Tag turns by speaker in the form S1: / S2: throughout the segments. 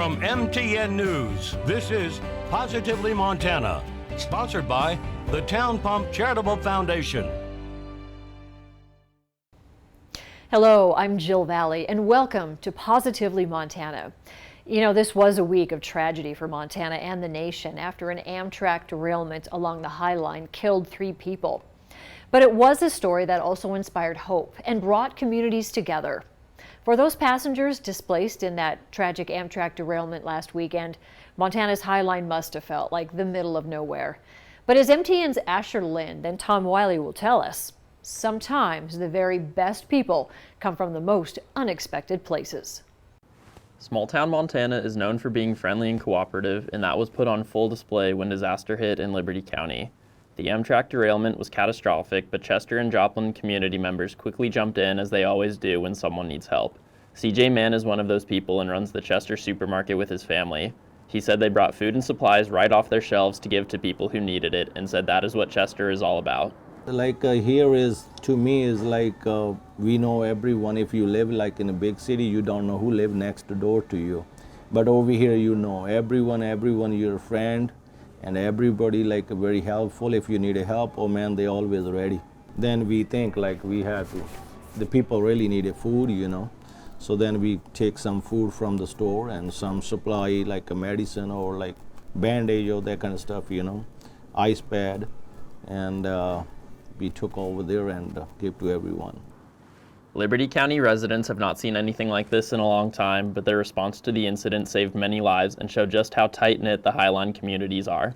S1: From MTN News, this is Positively Montana, sponsored by the Town Pump Charitable Foundation.
S2: Hello, I'm Jill Valley, and welcome to Positively Montana. You know, this was a week of tragedy for Montana and the nation after an Amtrak derailment along the High Line killed 3 people. But it was a story that also inspired hope and brought communities together. For those passengers displaced in that tragic Amtrak derailment last weekend, Montana's High Line must have felt like the middle of nowhere. But as MTN's Asher Lind and Tom Wiley will tell us, sometimes the very best people come from the most unexpected places.
S3: Small-town Montana is known for being friendly and cooperative, and that was put on full display when disaster hit in Liberty County. The Amtrak derailment was catastrophic, but Chester and Joplin community members quickly jumped in, as they always do when someone needs help. CJ Mann is one of those people and runs the Chester supermarket with his family. He said they brought food and supplies right off their shelves to give to people who needed it, and said that is what Chester is all about.
S4: Here is, to me, is we know everyone. If you live like in a big city, you don't know who live next door to you. But over here, you know everyone, you're a friend, and everybody very helpful. If you need help, oh man, they always ready. Then we think the people really needed food, you know. So then we take some food from the store and some supply like a medicine or like bandage or that kind of stuff, you know, ice pad, and we took over there and gave to everyone.
S3: Liberty County residents have not seen anything like this in a long time, but their response to the incident saved many lives and showed just how tight-knit the Highline communities are.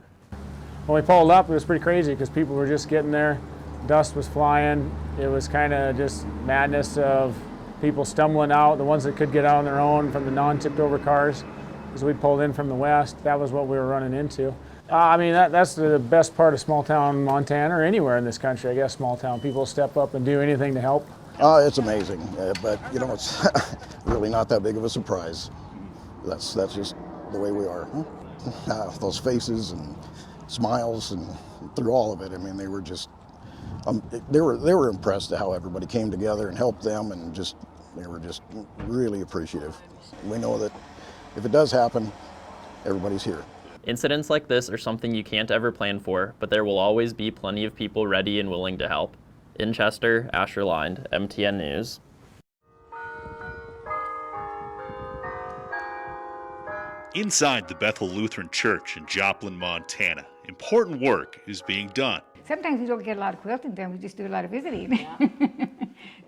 S5: When we pulled up, it was pretty crazy because people were just getting there. Dust was flying. It was kind of just madness of people stumbling out, the ones that could get out on their own from the non-tipped over cars. As we pulled in from the west, that was what we were running into. That's the best part of small town Montana, or anywhere in this country, I guess, small town. People step up and do anything to help.
S6: It's amazing, but you know, it's really not that big of a surprise. That's just the way we are. Those faces and smiles and through all of it, I mean, they were just, they were impressed at how everybody came together and helped them, and they were just really appreciative. We know that if it does happen, everybody's here.
S3: Incidents like this are something you can't ever plan for, but there will always be plenty of people ready and willing to help. In Chester, Asher Lind, MTN News.
S7: Inside the Bethel Lutheran Church in Joplin, Montana, important work is being done.
S8: Sometimes we don't get a lot of quilting done, we just do a lot of visiting. Yeah.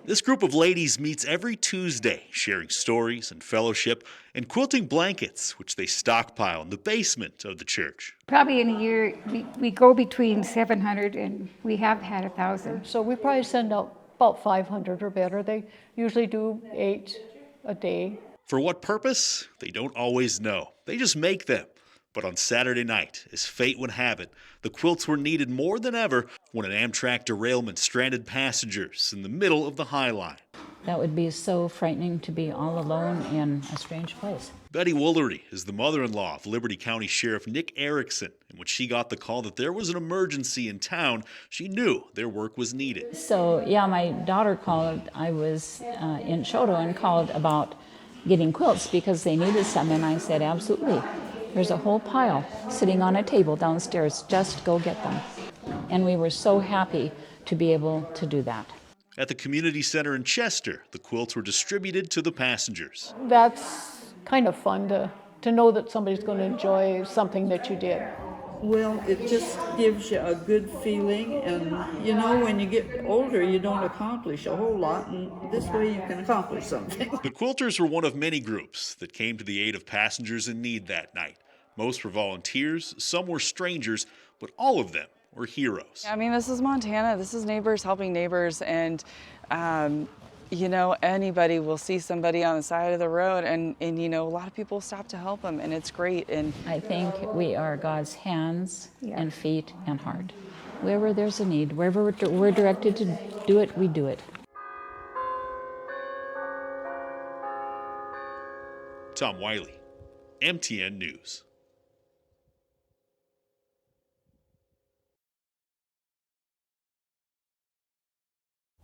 S7: This group of ladies meets every Tuesday, sharing stories and fellowship and quilting blankets, which they stockpile in the basement of the church.
S8: Probably in a year, we go between 700 and we have had 1,000.
S9: So we probably send out about 500 or better. They usually do 8 a day.
S7: For what purpose? They don't always know. They just make them. But on Saturday night, as fate would have it, the quilts were needed more than ever when an Amtrak derailment stranded passengers in the middle of the High Line.
S10: That would be so frightening to be all alone in a strange place.
S7: Betty Woolery is the mother-in-law of Liberty County Sheriff Nick Erickson, and when she got the call that there was an emergency in town, she knew their work was needed.
S10: So, yeah, my daughter called. I was in Choteau and called about getting quilts because they needed some, and I said, absolutely. There's a whole pile sitting on a table downstairs. Just go get them. And we were so happy to be able to do that.
S7: At the community center in Chester, the quilts were distributed to the passengers.
S9: That's kind of fun to know that somebody's going to enjoy something that you did.
S11: Well, it just gives you a good feeling, and you know, when you get older, you don't accomplish a whole lot, and this way you can accomplish something.
S7: The quilters were one of many groups that came to the aid of passengers in need that night. Most were volunteers, some were strangers, but all of them were heroes.
S12: I mean, this is Montana. This is neighbors helping neighbors, and you know, anybody will see somebody on the side of the road, and you know, a lot of people stop to help them, and it's great. And
S10: I think we are God's hands and feet and heart. Wherever there's a need, wherever we're directed to do it, we do it.
S7: Tom Wiley, MTN News.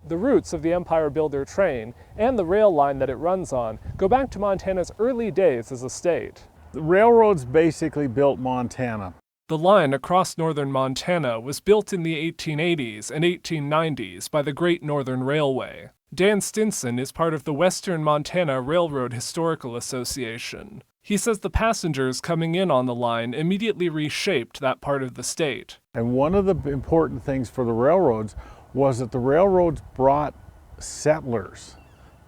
S13: The roots of the Empire Builder train and the rail line that it runs on go back to Montana's early days as a state.
S14: The railroads basically built Montana.
S13: The line across northern Montana was built in the 1880s and 1890s by the Great Northern Railway. Dan Stinson is part of the Western Montana Railroad Historical Association. He says the passengers coming in on the line immediately reshaped that part of the state.
S14: And one of the important things for the railroads was that the railroads brought settlers.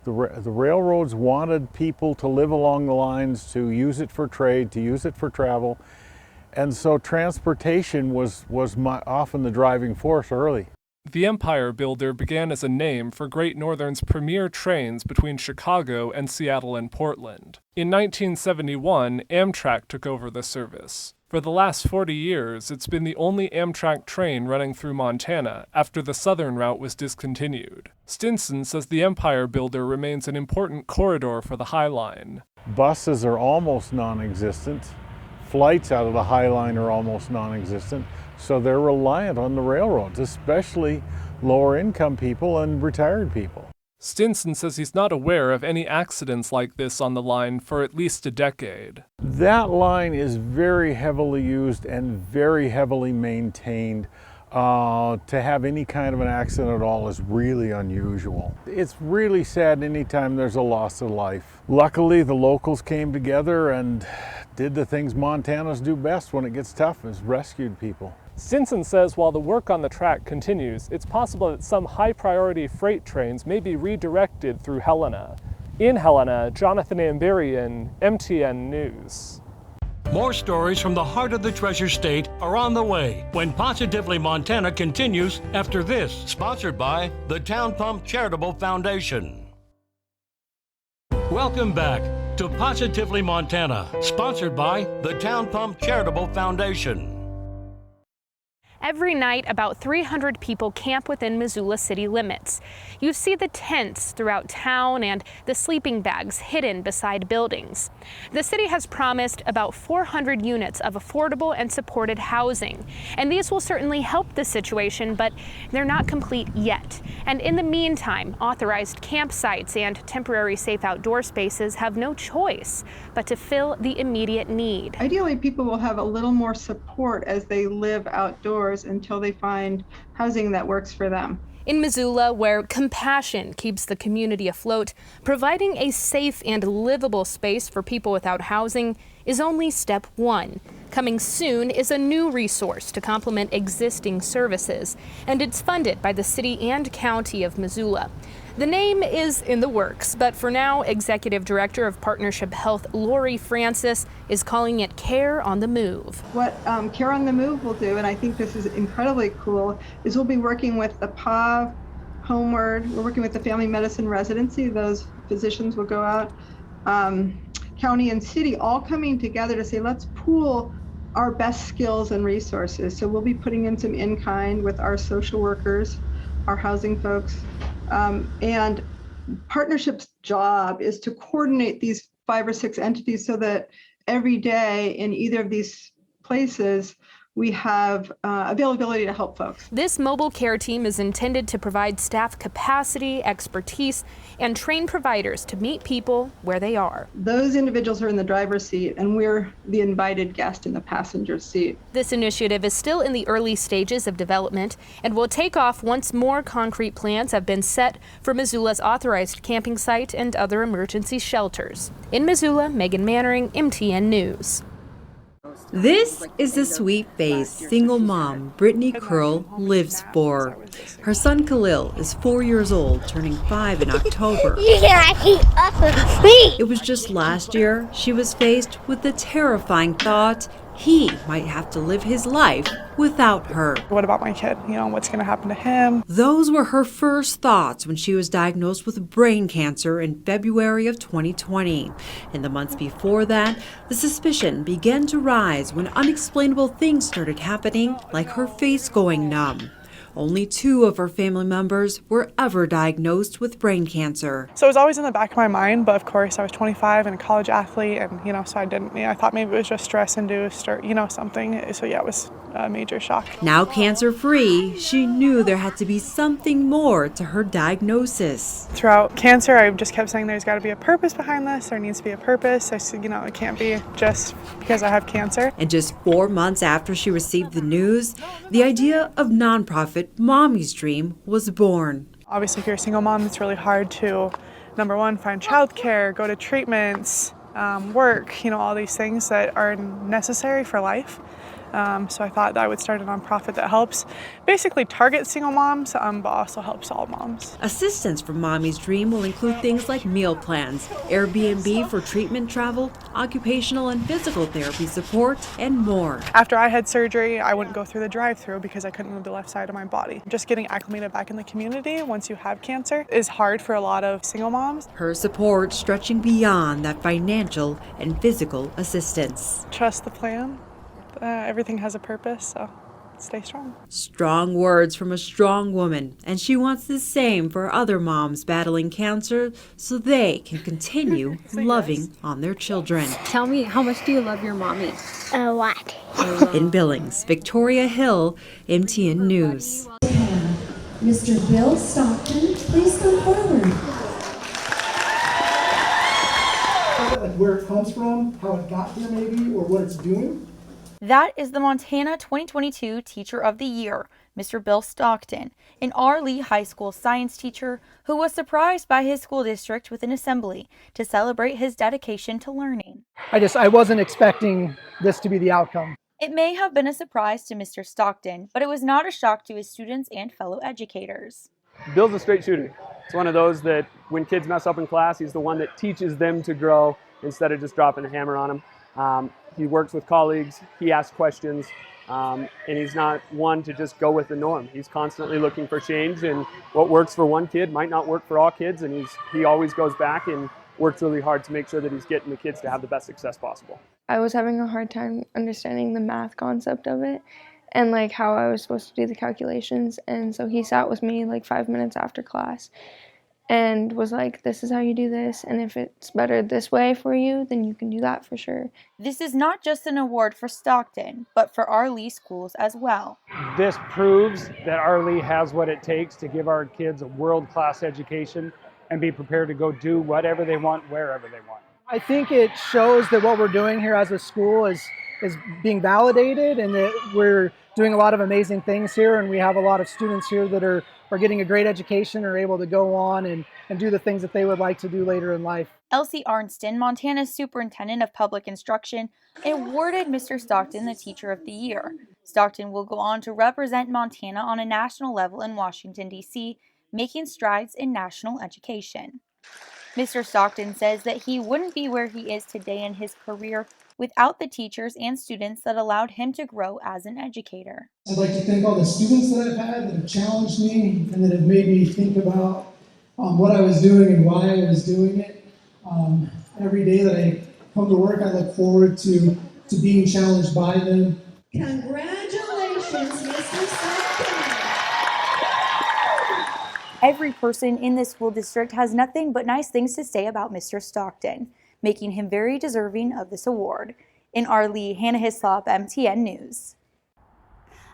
S14: The railroads wanted people to live along the lines, to use it for trade, to use it for travel. And so transportation was often the driving force early.
S13: The Empire Builder began as a name for Great Northern's premier trains between Chicago and Seattle and Portland. In 1971, Amtrak took over the service. For the last 40 years, it's been the only Amtrak train running through Montana after the southern route was discontinued. Stinson says the Empire Builder remains an important corridor for the High Line.
S14: Buses are almost non-existent. Flights out of the High Line are almost non-existent. So they're reliant on the railroads, especially lower income people and retired people.
S13: Stinson says he's not aware of any accidents like this on the line for at least a decade.
S14: That line is very heavily used and very heavily maintained. To have any kind of an accident at all is really unusual. It's really sad anytime there's a loss of life. Luckily, the locals came together and did the things Montanans do best when it gets tough, is rescued people.
S13: Stinson says while the work on the track continues, it's possible that some high-priority freight trains may be redirected through Helena. In Helena, Jonathan Amberian, MTN News.
S1: More stories from the heart of the Treasure State are on the way when Positively Montana continues after this, sponsored by the Town Pump Charitable Foundation. Welcome back to Positively Montana, sponsored by the Town Pump Charitable Foundation.
S15: Every night, about 300 people camp within Missoula city limits. You see the tents throughout town and the sleeping bags hidden beside buildings. The city has promised about 400 units of affordable and supported housing, and these will certainly help the situation, but they're not complete yet. And in the meantime, authorized campsites and temporary safe outdoor spaces have no choice but to fill the immediate need.
S16: Ideally, people will have a little more support as they live outdoors until they find housing that works for them.
S15: In Missoula, where compassion keeps the community afloat, providing a safe and livable space for people without housing is only step one. Coming soon is a new resource to complement existing services, and it's funded by the city and county of Missoula. The name is in the works, but for now, Executive Director of Partnership Health, Lori Francis, is calling it Care on the Move.
S16: What Care on the Move will do, and I think this is incredibly cool, is we'll be working with the PAW, Homeward, we're working with the Family Medicine Residency. Those physicians will go out, county and city, all coming together to say, let's pool our best skills and resources. So we'll be putting in some in-kind with our social workers, our housing folks, and Partnership's job is to coordinate these 5 or 6 entities so that every day in either of these places we have availability to help folks.
S15: This mobile care team is intended to provide staff capacity, expertise, and train providers to meet people where they are.
S16: Those individuals are in the driver's seat, and we're the invited guest in the passenger seat.
S15: This initiative is still in the early stages of development and will take off once more concrete plans have been set for Missoula's authorized camping site and other emergency shelters. In Missoula, Megan Mannering, MTN News.
S17: This is the sweet-faced single mom Brittany Curl lives for. Her son Khalil is 4 years old, turning 5 in October. It was just last year she was faced with the terrifying thought he might have to live his life without her.
S18: What about my kid? You know, what's going to happen to him?
S17: Those were her first thoughts when she was diagnosed with brain cancer in February of 2020. In the months before that, the suspicion began to rise when unexplainable things started happening, like her face going numb. Only 2 of her family members were ever diagnosed with brain cancer.
S18: So it was always in the back of my mind, but of course I was 25 and a college athlete, and so I thought maybe it was just stress-induced or something. So yeah, it was a major shock.
S17: Now cancer-free, she knew there had to be something more to her diagnosis.
S18: Throughout cancer, I just kept saying there's got to be a purpose behind this. There needs to be a purpose. I said, it can't be just because I have cancer.
S17: And just 4 months after she received the news, the idea of nonprofit Mommy's Dream was born.
S18: Obviously, if you're a single mom, it's really hard to, number one, find childcare, go to treatments, work, all these things that are necessary for life. So I thought that I would start a nonprofit that helps basically target single moms, but also helps all moms.
S17: Assistance from Mommy's Dream will include things like meal plans, Airbnb for treatment travel, occupational and physical therapy support, and more.
S18: After I had surgery, I wouldn't go through the drive-thru because I couldn't move the left side of my body. Just getting acclimated back in the community once you have cancer is hard for a lot of single moms.
S17: Her support stretching beyond that financial and physical assistance.
S18: Trust the plan. Everything has a purpose, so stay strong.
S17: Strong words from a strong woman, and she wants the same for other moms battling cancer so they can continue loving on their children.
S19: Tell me, how much do you love your mommy?
S20: A lot.
S17: In Billings, Victoria Hill, MTN News.
S21: Mr. Bill Stockton, please come forward.
S22: Like where it comes from, how it got here maybe, or what it's doing.
S23: That is the Montana 2022 Teacher of the Year, Mr. Bill Stockton, an R. Lee High School science teacher who was surprised by his school district with an assembly to celebrate his dedication to learning.
S24: I wasn't expecting this to be the outcome.
S23: It may have been a surprise to Mr. Stockton, but it was not a shock to his students and fellow educators.
S25: Bill's a straight shooter. It's one of those that when kids mess up in class, he's the one that teaches them to grow instead of just dropping a hammer on them. He works with colleagues, he asks questions, and he's not one to just go with the norm. He's constantly looking for change, and what works for one kid might not work for all kids, and he always goes back and works really hard to make sure that he's getting the kids to have the best success possible.
S26: I was having a hard time understanding the math concept of it and like how I was supposed to do the calculations, and so he sat with me like 5 minutes after class and was like, this is how you do this, and if it's better this way for you, then you can do that for sure.
S23: This is not just an award for Stockton, but for R. Lee schools as well.
S27: This proves that R. Lee has what it takes to give our kids a world-class education and be prepared to go do whatever they want, wherever they want.
S24: I think it shows that what we're doing here as a school is being validated, and that we're doing a lot of amazing things here, and we have a lot of students here that are getting a great education, are able to go on and do the things that they would like to do later in life.
S23: Elsie Arnston, Montana's Superintendent of Public Instruction, awarded Mr. Stockton the Teacher of the Year. Stockton will go on to represent Montana on a national level in Washington, D.C., making strides in national education. Mr. Stockton says that he wouldn't be where he is today in his career without the teachers and students that allowed him to grow as an educator.
S22: I'd like to thank all the students that I've had that have challenged me and that have made me think about what I was doing and why I was doing it. Every day that I come to work, I look forward to being challenged by them.
S21: Congratulations, Mr. Stockton.
S23: Every person in this school district has nothing but nice things to say about Mr. Stockton, making him very deserving of this award. In R. Lee, Hannah Hislop, MTN News.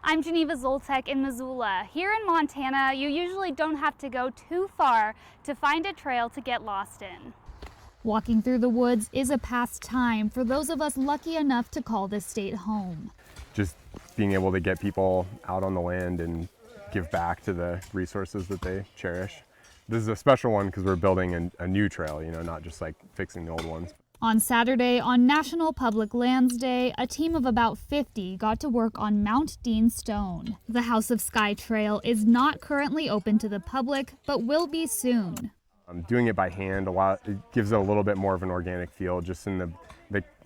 S28: I'm Geneva Zoltek in Missoula. Here in Montana, you usually don't have to go too far to find a trail to get lost in. Walking through the woods is a pastime for those of us lucky enough to call this state home.
S29: Just being able to get people out on the land and give back to the resources that they cherish. This is a special one because we're building a new trail, not just like fixing the old ones.
S28: On Saturday, on National Public Lands Day, a team of about 50 got to work on Mount Dean Stone. The House of Sky Trail is not currently open to the public, but will be soon.
S29: Doing it by hand, it gives it a little bit more of an organic feel, just in the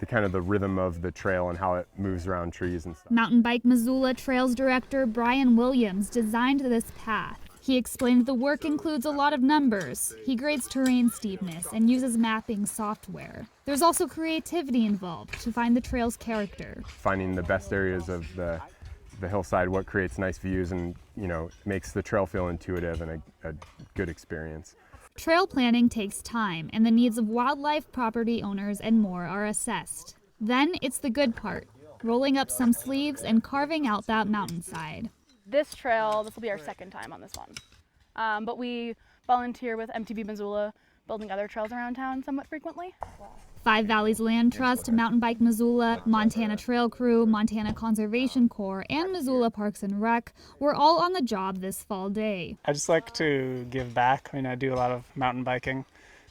S29: kind of the rhythm of the trail and how it moves around trees and stuff.
S28: Mountain Bike Missoula Trails Director Brian Williams designed this path. He explained the work includes a lot of numbers. He grades terrain steepness and uses mapping software. There's also creativity involved to find the trail's character.
S29: Finding the best areas of the the hillside, what creates nice views and, makes the trail feel intuitive and a good experience.
S28: Trail planning takes time, and the needs of wildlife, property owners, and more are assessed. Then it's the good part, rolling up some sleeves and carving out that mountainside.
S2: This trail, this will be our second time on this one. But we volunteer with MTV Missoula, building other trails around town somewhat frequently.
S28: Five Valleys Land Trust, Mountain Bike Missoula, Montana Trail Crew, Montana Conservation Corps, and Missoula Parks and Rec were all on the job this fall day.
S27: I just like to give back. I do a lot of mountain biking.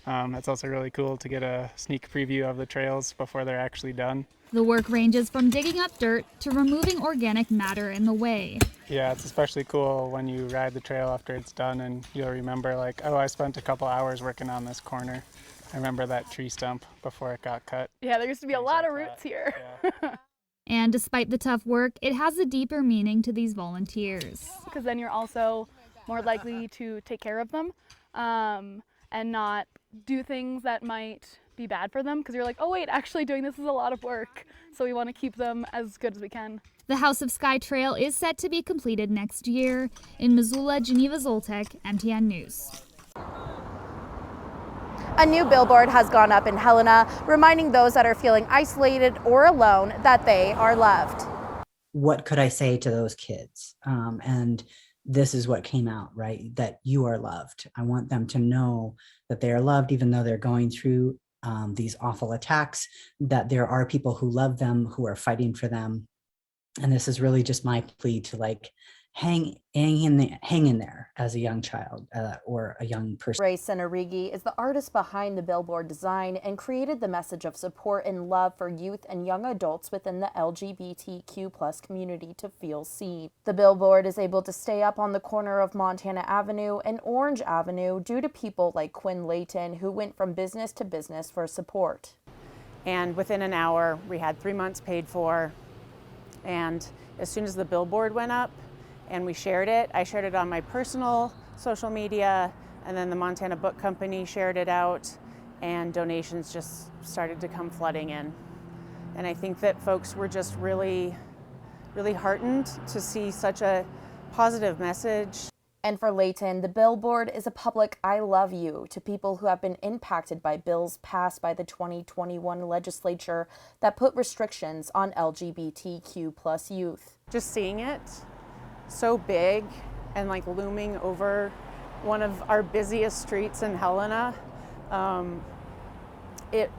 S27: It's also really cool to get a sneak preview of the trails before they're actually done.
S28: The work ranges from digging up dirt to removing organic matter in the way.
S27: Yeah, it's especially cool when you ride the trail after it's done and you'll remember I spent a couple hours working on this corner. I remember that tree stump before it got cut.
S2: Yeah, there used to be a lot of roots here.
S27: Yeah.
S28: And despite the tough work, it has a deeper meaning to these volunteers.
S2: Because then you're also more likely to take care of them and not do things that might be bad for them, because you're like, oh wait, actually doing this is a lot of work. So we want to keep them as good as we can.
S28: The House of Sky Trail is set to be completed next year. In Missoula, Geneva Zoltek, MTN News.
S3: A new billboard has gone up in Helena, reminding those that are feeling isolated or alone that they are loved.
S4: What could I say to those kids? And this is what came out, right? That you are loved. I want them to know that they are loved, even though they're going through these awful attacks, that there are people who love them, who are fighting for them. And this is really just my plea to hang in there as a young child or a young person.
S3: Ray Senarigi is the artist behind the billboard design and created the message of support and love for youth and young adults within the LGBTQ+ community to feel seen. The billboard is able to stay up on the corner of Montana Avenue and Orange Avenue due to people like Quinn Layton, who went from business to business for support.
S5: And within an hour, we had 3 months paid for. And as soon as the billboard went up, and we shared it. I shared it on my personal social media, and then the Montana Book Company shared it out, and donations just started to come flooding in. And I think that folks were just really, really heartened to see such a positive message.
S3: And for Layton, the billboard is a public I love you to people who have been impacted by bills passed by the 2021 legislature that put restrictions on LGBTQ+ youth.
S5: Just seeing it so big and looming over one of our busiest streets in Helena, it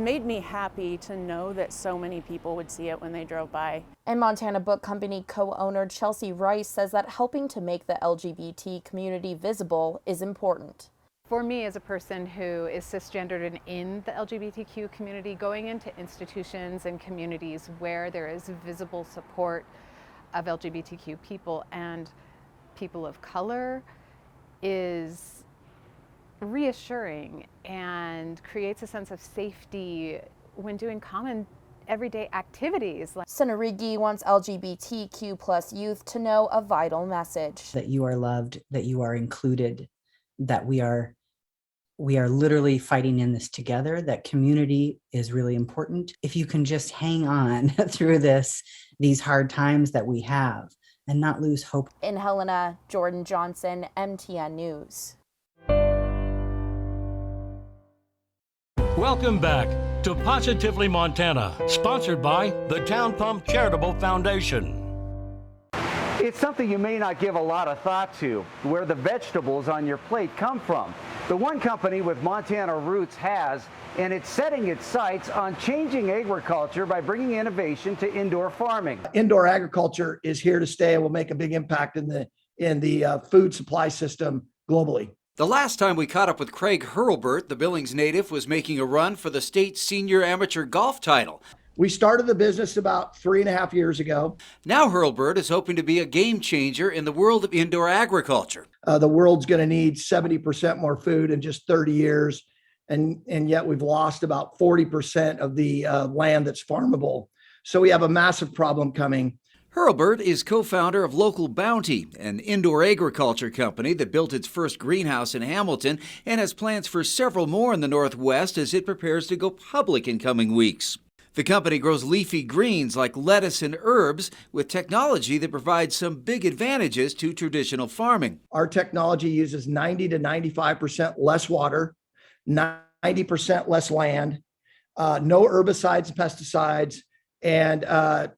S5: made me happy to know that so many people would see it when they drove by.
S3: And Montana Book Company co-owner Chelsea Rice says that helping to make the LGBT community visible is important.
S6: For me, as a person who is cisgendered and in the LGBTQ community, going into institutions and communities where there is visible support of LGBTQ people and people of color is reassuring and creates a sense of safety when doing common everyday activities.
S3: Senarigi wants LGBTQ+ youth to know a vital message.
S4: That you are loved, that you are included, that we are literally fighting in this together, that community is really important. If you can just hang on through these hard times that we have and not lose hope.
S3: In Helena, Jordan Johnson, MTN News.
S1: Welcome back to Positively Montana, sponsored by the Town Pump Charitable Foundation.
S8: It's something you may not give a lot of thought to, where the vegetables on your plate come from. The one company with Montana roots has, and it's setting its sights on changing agriculture by bringing innovation to indoor farming.
S9: Indoor agriculture is here to stay and will make a big impact in the food supply system globally.
S11: The last time we caught up with Craig Hurlburt, the Billings native was making a run for the state senior amateur golf title.
S9: We started the business about 3.5 years ago.
S11: Now Hurlburt is hoping to be a game changer in the world of indoor agriculture.
S9: The world's going to need 70% more food in just 30 years. And yet we've lost about 40% of the land that's farmable. So we have a massive problem coming.
S11: Hurlburt is co-founder of Local Bounty, an indoor agriculture company that built its first greenhouse in Hamilton and has plans for several more in the Northwest as it prepares to go public in coming weeks. The company grows leafy greens like lettuce and herbs with technology that provides some big advantages to traditional farming.
S9: Our technology uses 90 to 95% less water, 90% less land, no herbicides and pesticides, and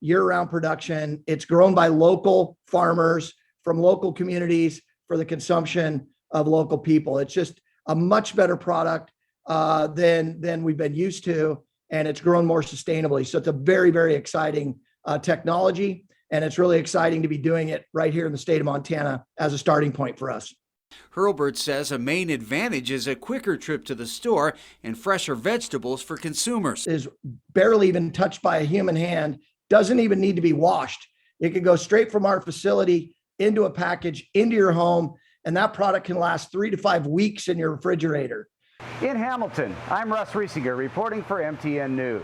S9: year-round production. It's grown by local farmers from local communities for the consumption of local people. It's just a much better product than we've been used to, and it's grown more sustainably. So it's a very, very exciting technology, and it's really exciting to be doing it right here in the state of Montana as a starting point for us.
S11: Hurlbert says a main advantage is a quicker trip to the store and fresher vegetables for consumers.
S9: Is barely even touched by a human hand, doesn't even need to be washed. It can go straight from our facility into a package, into your home, and that product can last 3 to 5 weeks in your refrigerator.
S8: In Hamilton, I'm Russ Riesinger reporting for MTN News.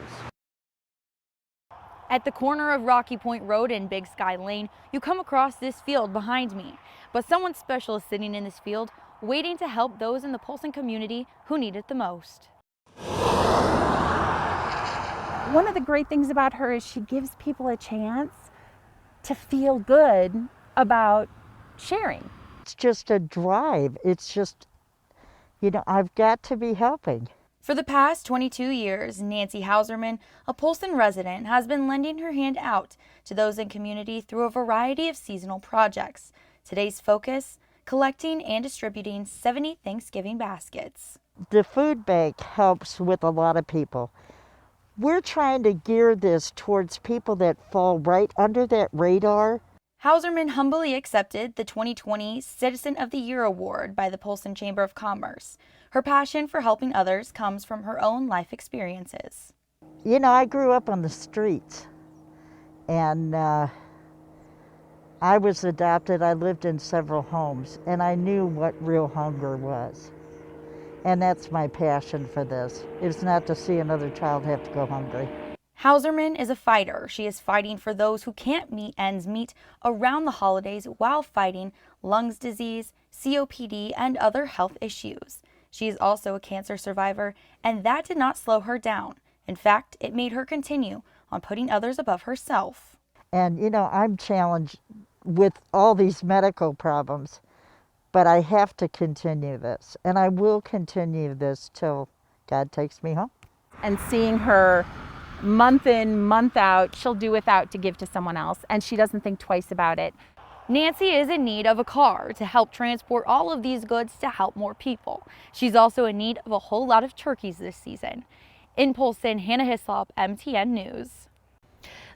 S23: At the corner of Rocky Point Road and Big Sky Lane, you come across this field behind me. But someone special is sitting in this field, waiting to help those in the Polson community who need it the most.
S7: One of the great things about her is she gives people a chance to feel good about sharing.
S10: It's just a drive. It's just, you know, I've got to be helping.
S23: For the past 22 years, Nancy Hauserman, a Polson resident, has been lending her hand out to those in community through a variety of seasonal projects. Today's focus, collecting and distributing 70 Thanksgiving baskets.
S10: The food bank helps with a lot of people. We're trying to gear this towards people that fall right under that radar.
S23: Hauserman humbly accepted the 2020 Citizen of the Year Award by the Polson Chamber of Commerce. Her passion for helping others comes from her own life experiences.
S10: You know, I grew up on the streets, and I was adopted. I lived in several homes, and I knew what real hunger was. And that's my passion for this. It's not to see another child have to go hungry.
S23: Hauserman is a fighter. She is fighting for those who can't meet ends meet around the holidays while fighting lungs disease, COPD, and other health issues. She is also a cancer survivor, and that did not slow her down. In fact, it made her continue on putting others above herself.
S10: And, you know, I'm challenged with all these medical problems, but I have to continue this, and I will continue this till God takes me home.
S7: And seeing her month in, month out, she'll do without to give to someone else, and she doesn't think twice about it.
S23: Nancy is in need of a car to help transport all of these goods to help more people. She's also in need of a whole lot of turkeys this season. In Polson, Hannah Hislop, MTN News.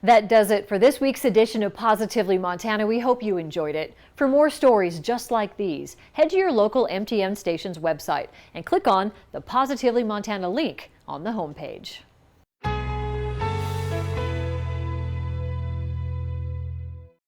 S12: That does it for this week's edition of Positively Montana. We hope you enjoyed it. For more stories just like these, head to your local MTN station's website and click on the Positively Montana link on the homepage.